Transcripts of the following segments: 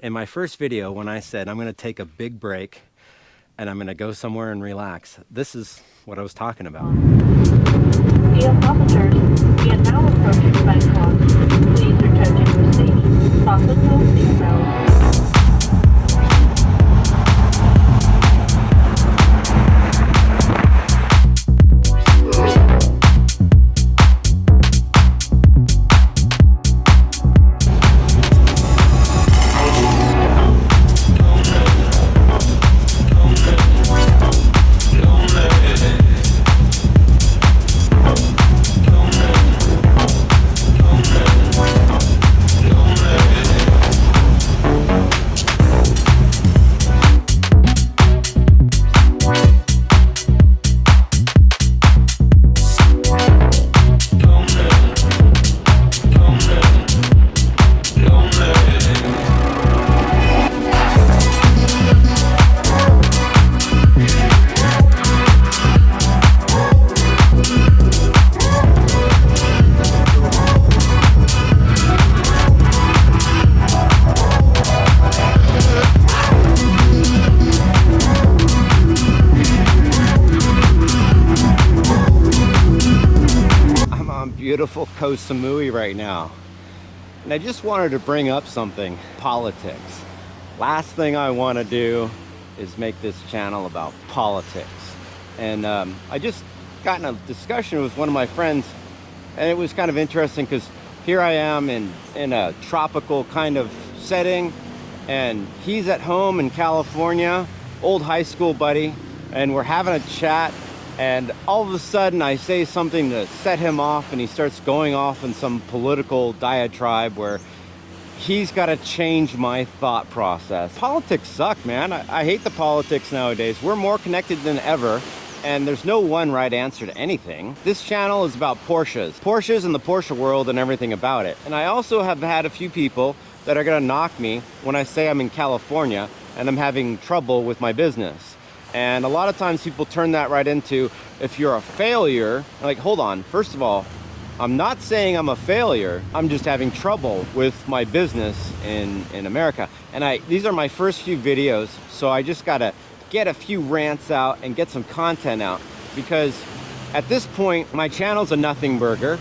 In my first video, when I said I'm going to take a big break and I'm going to go somewhere and relax, this is what I was talking about. Dear passengers, we are now approaching Bangkok. Please return to your seats. Fasten your seatbelts. Beautiful Koh Samui right now, and I just wanted to bring up something: politics. Last thing I want to do is make this channel about politics, and I just got in a discussion with one of my friends, and it was kind of interesting because here I am in a tropical kind of setting, and he's at home in California, old high school buddy, and we're having a chat. And all of a sudden I say something to set him off, and he starts going off in some political diatribe where he's got to change my thought process. Politics suck, man. I hate the politics nowadays. We're more connected than ever, and there's no one right answer to anything. This channel is about Porsches and the Porsche world and everything about it. And I also have had a few people that are gonna knock me when I say I'm in California and I'm having trouble with my business. And a lot of times people turn that right into, if you're a failure, like, hold on, first of all, I'm not saying I'm a failure. I'm just having trouble with my business in America. And these are my first few videos, so I just gotta get a few rants out and get some content out, because at this point, my channel's a nothing burger,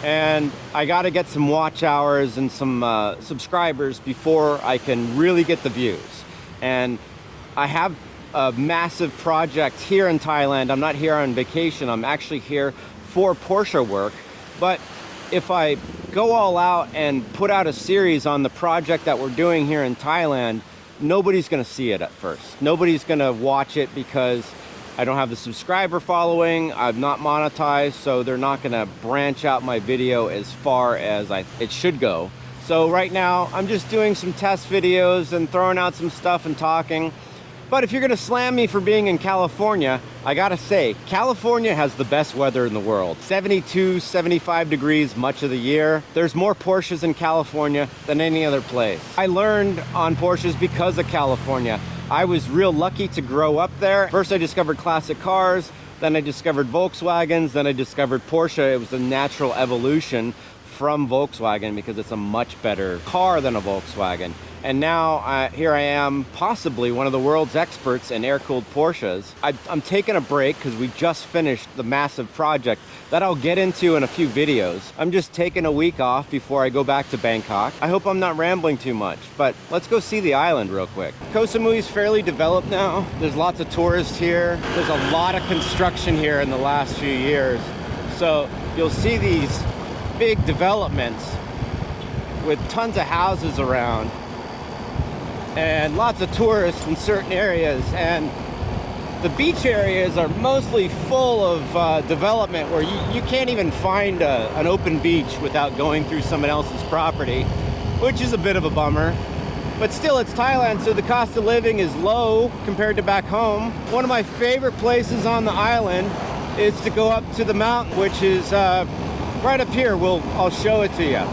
and I gotta get some watch hours and some subscribers before I can really get the views. And I have a massive project here in Thailand. I'm not here on vacation. I'm actually here for Porsche work. But if I go all out and put out a series on the project that we're doing here in Thailand, nobody's gonna see it at first. Nobody's gonna watch it because I don't have the subscriber following. I'm not monetized, so they're not gonna branch out my video as far as it should go. So right now, I'm just doing some test videos and throwing out some stuff and talking. But if you're gonna slam me for being in California, I gotta say, California has the best weather in the world. 72, 75 degrees much of the year. There's more Porsches in California than any other place. I learned on Porsches because of California. I was real lucky to grow up there. First I discovered classic cars, then I discovered Volkswagens, then I discovered Porsche. It was a natural evolution from Volkswagen because it's a much better car than a Volkswagen. And now here I am, possibly one of the world's experts in air-cooled Porsches. I'm taking a break because we just finished the massive project that I'll get into in a few videos. I'm just taking a week off before I go back to Bangkok. I hope I'm not rambling too much, but let's go see the island real quick. Koh Samui is fairly developed now. There's lots of tourists here. There's a lot of construction here in the last few years. So you'll see these big developments with tons of houses around and lots of tourists in certain areas, and the beach areas are mostly full of development where you can't even find an open beach without going through someone else's property, which is a bit of a bummer. But still, it's Thailand, so the cost of living is low compared to back home. One of my favorite places on the island is to go up to the mountain, which is right up here. I'll show it to you.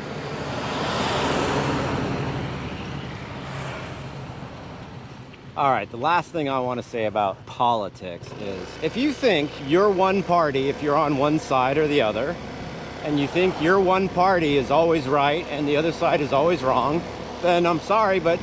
All right, the last thing I want to say about politics is, if you think you're one party, if you're on one side or the other, and you think your one party is always right and the other side is always wrong, then I'm sorry, but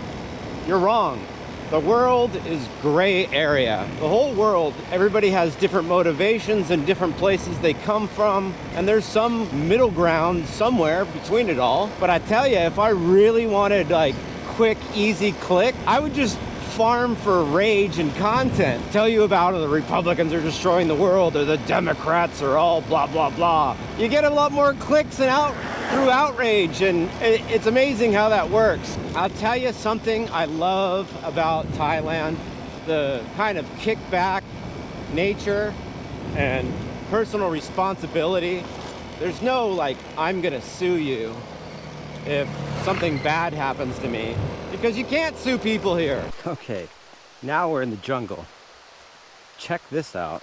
You're wrong. The world is gray area. The whole world, everybody has different motivations and different places they come from, and there's some middle ground somewhere between it all. But I tell you, if I really wanted like quick, easy click, I would just farm for rage and content. Tell you about the Republicans are destroying the world, or the Democrats are all blah, blah, blah. You get a lot more clicks and through outrage, and it's amazing how that works. I'll tell you something I love about Thailand, the kind of kickback nature and personal responsibility. There's no like, I'm gonna sue you if something bad happens to me, because you can't sue people here. Okay, now we're in the jungle. Check this out.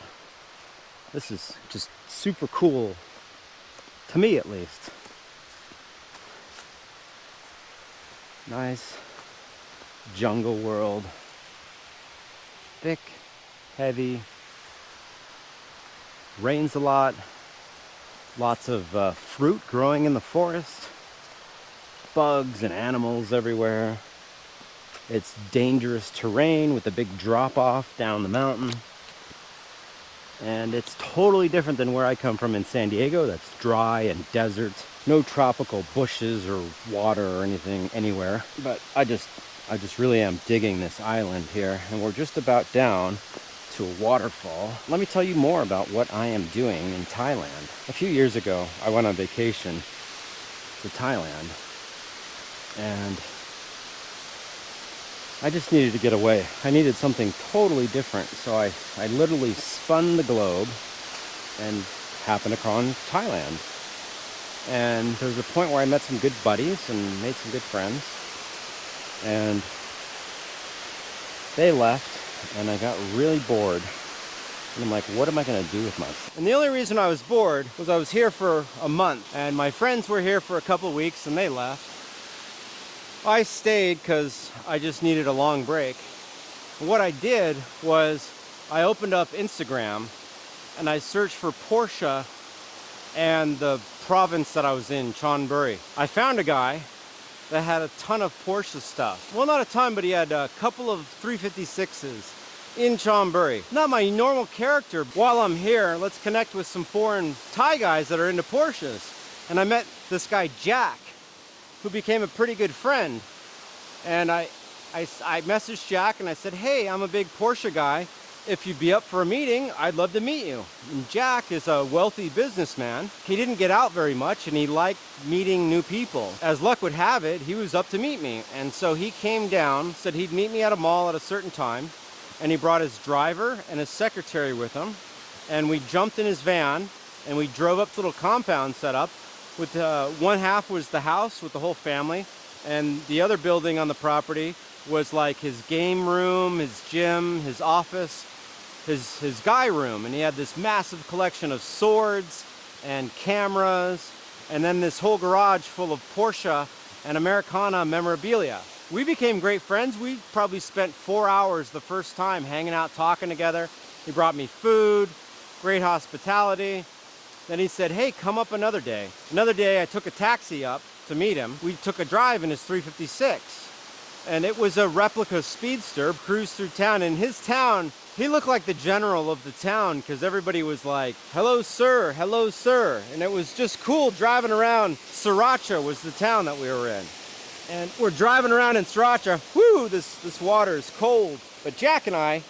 This is just super cool, to me at least. Nice jungle world. Thick, heavy, rains a lot, lots of fruit growing in the forest, bugs and animals everywhere. It's dangerous terrain with a big drop off down the mountain. And it's totally different than where I come from in San Diego. That's dry and desert. No tropical bushes or water or anything anywhere. But I just really am digging this island here. And we're just about down to a waterfall. Let me tell you more about what I am doing in Thailand. A few years ago, I went on vacation to Thailand. And I just needed to get away. I needed something totally different. So I literally spun the globe and happened upon Thailand. And there was a point where I met some good buddies and made some good friends. And they left, and I got really bored. And I'm like, what am I gonna do with myself? And the only reason I was bored was I was here for a month, and my friends were here for a couple weeks and they left. I stayed because I just needed a long break. And what I did was I opened up Instagram and I searched for Porsche and the province that I was in, Chonburi. I found a guy that had a ton of Porsche stuff. Well, not a ton, but he had a couple of 356s in Chonburi. Not my normal character. While I'm here, let's connect with some foreign Thai guys that are into Porsches. And I met this guy, Jack, who became a pretty good friend. And I messaged Jack and I said, hey, I'm a big Porsche guy. If you'd be up for a meeting, I'd love to meet you. And Jack is a wealthy businessman. He didn't get out very much and he liked meeting new people. As luck would have it, he was up to meet me. And so he came down, said he'd meet me at a mall at a certain time. And he brought his driver and his secretary with him. And we jumped in his van and we drove up to a little compound set up. With one half was the house with the whole family, and the other building on the property was like his game room, his gym, his office, his guy room. And he had this massive collection of swords and cameras, and then this whole garage full of Porsche and Americana memorabilia. We became great friends. We probably spent 4 hours the first time hanging out, talking together. He brought me food, great hospitality. Then he said, hey, come up another day. Another day I took a taxi up to meet him. We took a drive in his 356. And it was a replica speedster, cruised through town. In his town, he looked like the general of the town because everybody was like, hello, sir, hello, sir. And it was just cool driving around. Sriracha was the town that we were in. And we're driving around in Sriracha. Whoo, this water is cold. But Jack and I,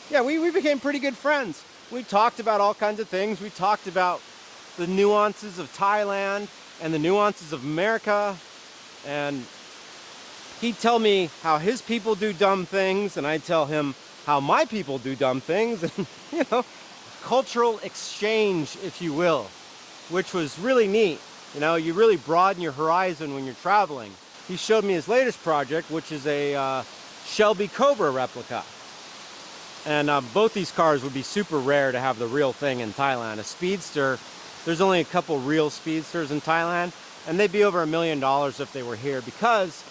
yeah, we became pretty good friends. We talked about all kinds of things. We talked about the nuances of Thailand and the nuances of America. And he'd tell me how his people do dumb things, and I'd tell him how my people do dumb things. And, you know, cultural exchange, if you will, which was really neat. You know, you really broaden your horizon when you're traveling. He showed me his latest project, which is a Shelby Cobra replica. And both these cars would be super rare to have the real thing in Thailand. A speedster, there's only a couple real speedsters in Thailand, and they'd be over $1 million if they were here, because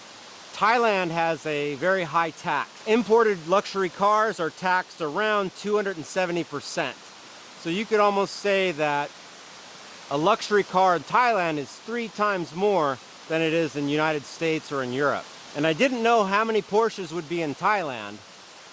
Thailand has a very high tax. Imported luxury cars are taxed around 270%. So you could almost say that a luxury car in Thailand is 3 times more than it is in the United States or in Europe. And I didn't know how many Porsches would be in Thailand.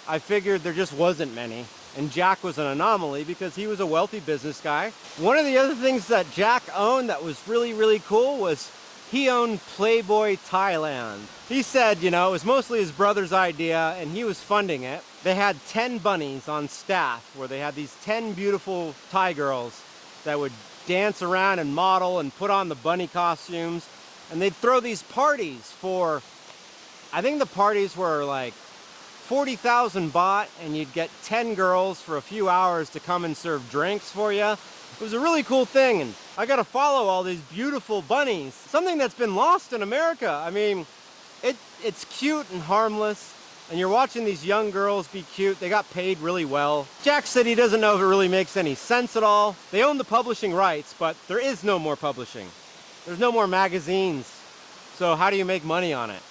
I figured there just wasn't many. And Jack was an anomaly because he was a wealthy business guy. One of the other things that Jack owned that was really, really cool was he owned Playboy Thailand. He said, you know, it was mostly his brother's idea and he was funding it. They had 10 bunnies on staff where they had these 10 beautiful Thai girls that would dance around and model and put on the bunny costumes. And they'd throw these parties for, I think the parties were like 40,000 baht, and you'd get 10 girls for a few hours to come and serve drinks for you. It was a really cool thing, and I got to follow all these beautiful bunnies. Something that's been lost in America. I mean, it's cute and harmless, and you're watching these young girls be cute. They got paid really well. Jack said he doesn't know if it really makes any sense at all. They own the publishing rights, but there is no more publishing. There's no more magazines. So how do you make money on it?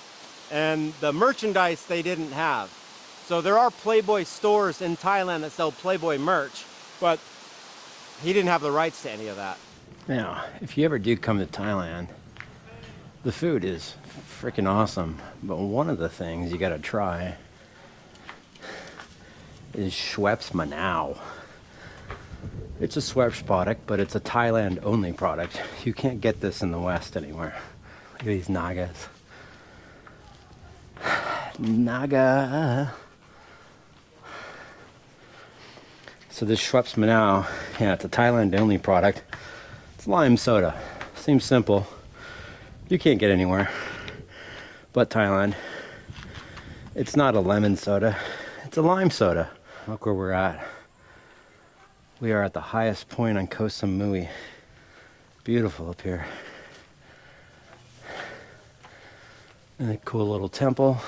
And the merchandise they didn't have. So there are Playboy stores in Thailand that sell Playboy merch, but he didn't have the rights to any of that. Now, if you ever do come to Thailand, the food is freaking awesome. But one of the things you gotta try is Schweppes Manao. It's a Schweppes product, but it's a Thailand only product. You can't get this in the West anywhere. Look at these Nagas. Naga. So this Schweppes Manao, yeah, it's a Thailand only product. It's lime soda. Seems simple. You can't get anywhere but Thailand. It's not a lemon soda, it's a lime soda. Look where we're at. We are at the highest point on Koh Samui. Beautiful up here. And a cool little temple.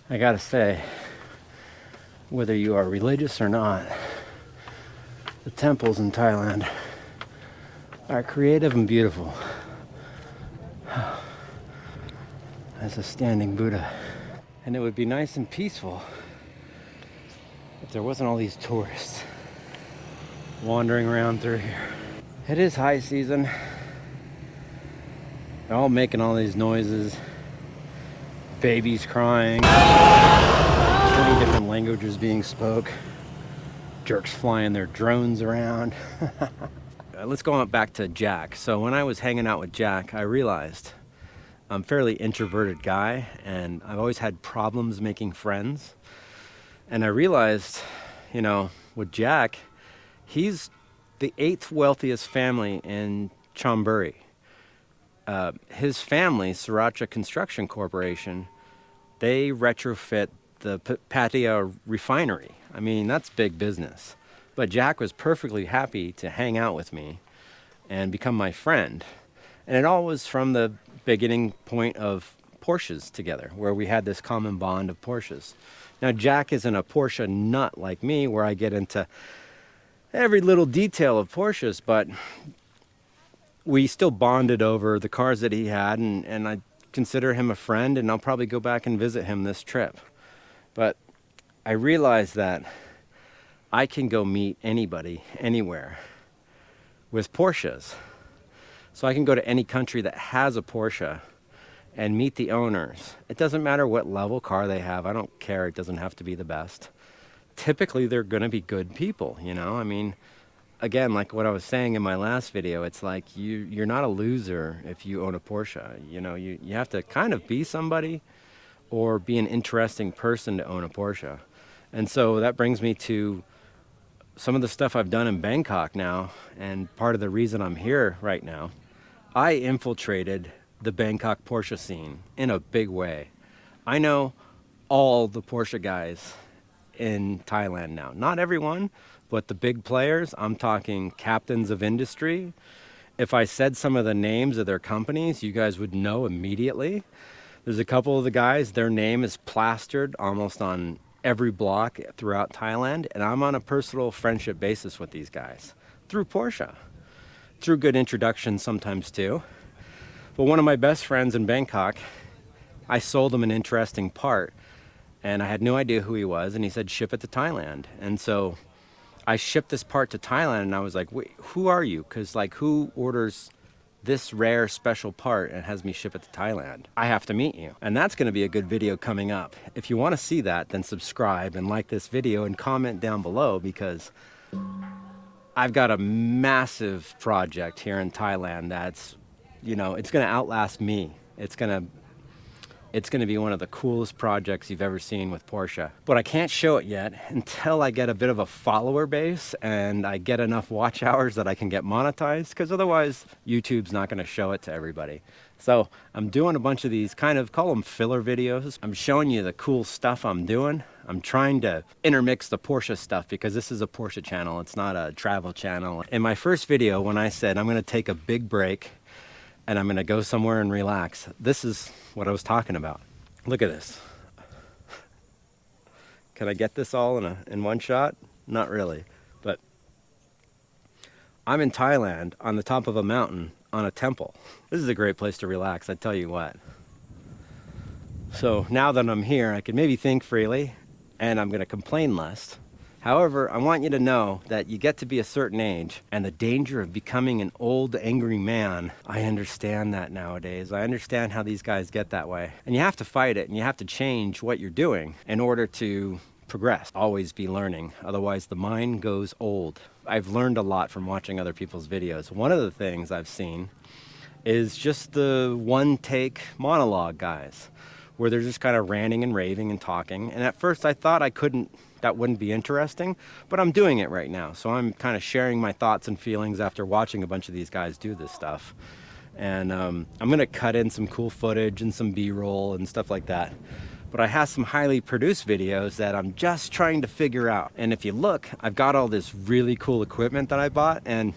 I gotta say, whether you are religious or not, the temples in Thailand are creative and beautiful. As a standing Buddha. And it would be nice and peaceful if there wasn't all these tourists wandering around through here. It is high season. They're all making all these noises. Babies crying. 20 different languages being spoke. Jerks flying their drones around. Let's go on back to Jack. So when I was hanging out with Jack, I realized I'm a fairly introverted guy and I've always had problems making friends. And I realized, you know, with Jack, he's the 8th wealthiest family in Chonburi. His family, Sriracha Construction Corporation, they retrofit the Pattaya refinery. I mean, that's big business. But Jack was perfectly happy to hang out with me and become my friend. And it all was from the beginning point of Porsches together, where we had this common bond of Porsches. Now, Jack isn't a Porsche nut like me, where I get into every little detail of Porsches, but we still bonded over the cars that he had, and I consider him a friend, and I'll probably go back and visit him this trip. But I realized that I can go meet anybody, anywhere, with Porsches. So I can go to any country that has a Porsche and meet the owners. It doesn't matter what level car they have. I don't care. It doesn't have to be the best. Typically, they're going to be good people, you know? I mean, again, like what I was saying in my last video, it's like you're not a loser if you own a Porsche. You know, you have to kind of be somebody or be an interesting person to own a Porsche. And so that brings me to some of the stuff I've done in Bangkok now, and part of the reason I'm here right now. I infiltrated the Bangkok Porsche scene in a big way. I know all the Porsche guys in Thailand now. Not everyone, but the big players. I'm talking captains of industry. If I said some of the names of their companies, you guys would know immediately. There's a couple of the guys, their name is plastered almost on every block throughout Thailand, and I'm on a personal friendship basis with these guys through Porsche, through good introductions sometimes too. But one of my best friends in Bangkok, I sold him an interesting part, and I had no idea who he was, and he said, ship it to Thailand. And so I shipped this part to Thailand, and I was like, wait, who are you? Because like, who orders this rare special part and has me ship it to Thailand. I have to meet you. And that's gonna be a good video coming up. If you wanna see that, then subscribe and like this video and comment down below, because I've got a massive project here in Thailand that's, you know, it's gonna outlast me. It's gonna be one of the coolest projects you've ever seen with Porsche. But I can't show it yet until I get a bit of a follower base and I get enough watch hours that I can get monetized, because otherwise YouTube's not gonna show it to everybody. So I'm doing a bunch of these, kind of call them filler videos. I'm showing you the cool stuff I'm doing. I'm trying to intermix the Porsche stuff because this is a Porsche channel. It's not a travel channel. In my first video, when I said I'm gonna take a big break and I'm gonna go somewhere and relax, this is what I was talking about. Look at this. Can I get this all in one shot? Not really, but I'm in Thailand on the top of a mountain on a temple. This is a great place to relax, I tell you what. So now that I'm here, I can maybe think freely and I'm gonna complain less. However, I want you to know that you get to be a certain age and the danger of becoming an old, angry man. I understand that nowadays. I understand how these guys get that way. And you have to fight it and you have to change what you're doing in order to progress. Always be learning, otherwise the mind goes old. I've learned a lot from watching other people's videos. One of the things I've seen is just the one-take monologue guys, where they're just kind of ranting and raving and talking. And at first I thought that wouldn't be interesting, but I'm doing it right now. So I'm kind of sharing my thoughts and feelings after watching a bunch of these guys do this stuff. And I'm gonna cut in some cool footage and some B-roll and stuff like that. But I have some highly produced videos that I'm just trying to figure out. And if you look, I've got all this really cool equipment that I bought, and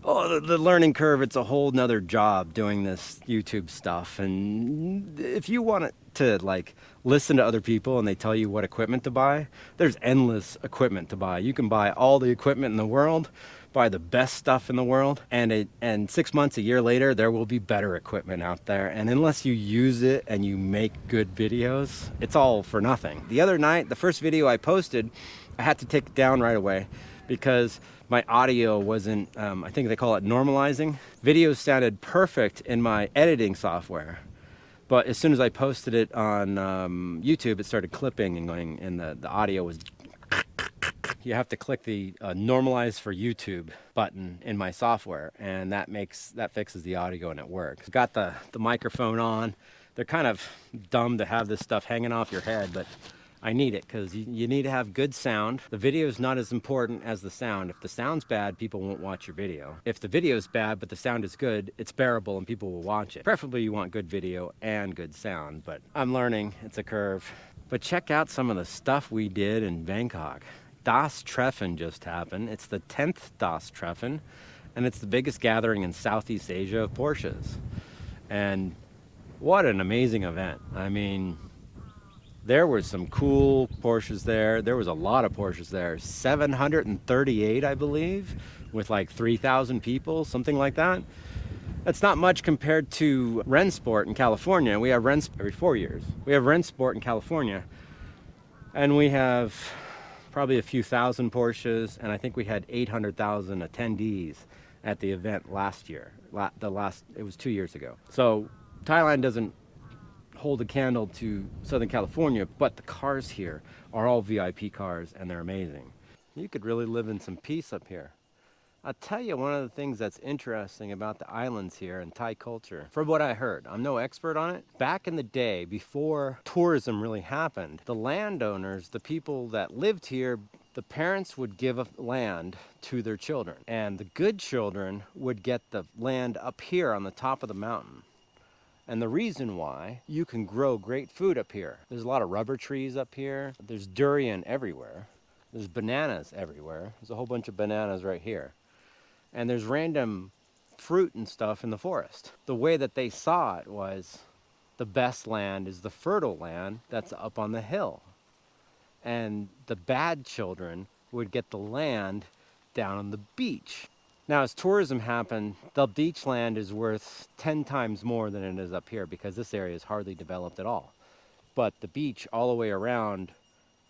the learning curve, it's a whole nother job doing this YouTube stuff. And if you want to like listen to other people and they tell you what equipment to buy, there's endless equipment to buy. You can buy all the equipment in the world, buy the best stuff in the world, and 6 months, a year later, there will be better equipment out there. And unless you use it and you make good videos, it's all for nothing. The other night, the first video I posted, I had to take it down right away because my audio wasn't, I think they call it normalizing. Videos sounded perfect in my editing software, but as soon as I posted it on YouTube, it started clipping and going, and the audio was. You have to click the normalize for YouTube button in my software, and that fixes the audio and it works. Got the microphone on. They're kind of dumb to have this stuff hanging off your head, but I need it because you need to have good sound. The video is not as important as the sound. If the sound's bad, people won't watch your video. If the video is bad but the sound is good, it's bearable and people will watch it. Preferably you want good video and good sound, but I'm learning. It's a curve. But check out some of the stuff we did in Bangkok. Das Treffen just happened. It's the 10th Das Treffen, and it's the biggest gathering in Southeast Asia of Porsches. And what an amazing event. I mean, there were some cool Porsches there. There was a lot of Porsches there. 738, I believe, with like 3,000 people, something like that. That's not much compared to Rennsport in California. We have Rennsport every 4 years. We have Rennsport in California, and we have probably a few thousand Porsches, and I think we had 800,000 attendees at the event last year. It was 2 years ago. So Thailand doesn't hold a candle to Southern California, but the cars here are all VIP cars and they're amazing. You could really live in some peace up here. I'll tell you one of the things that's interesting about the islands here and Thai culture, from what I heard, I'm no expert on it. Back in the day, before tourism really happened, the landowners, the people that lived here, the parents would give land to their children, and the good children would get the land up here on the top of the mountain. And the reason why, you can grow great food up here. There's a lot of rubber trees up here. There's durian everywhere. There's bananas everywhere. There's a whole bunch of bananas right here. And there's random fruit and stuff in the forest. The way that they saw it was the best land is the fertile land that's up on the hill. And the bad children would get the land down on the beach. Now, as tourism happened, the beach land is worth 10 times more than it is up here because this area is hardly developed at all. But the beach all the way around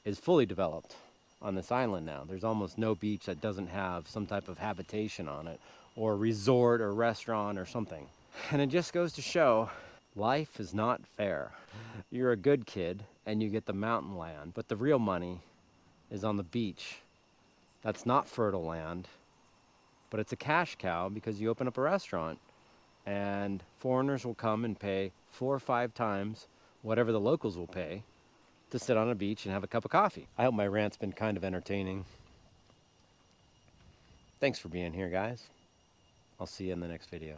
is fully developed on this island now. There's almost no beach that doesn't have some type of habitation on it or resort or restaurant or something. And it just goes to show life is not fair. You're a good kid and you get the mountain land, but the real money is on the beach. That's not fertile land, but it's a cash cow because you open up a restaurant and foreigners will come and pay 4 or 5 times whatever the locals will pay to sit on a beach and have a cup of coffee. I hope my rant's been kind of entertaining. Thanks for being here, guys. I'll see you in the next video.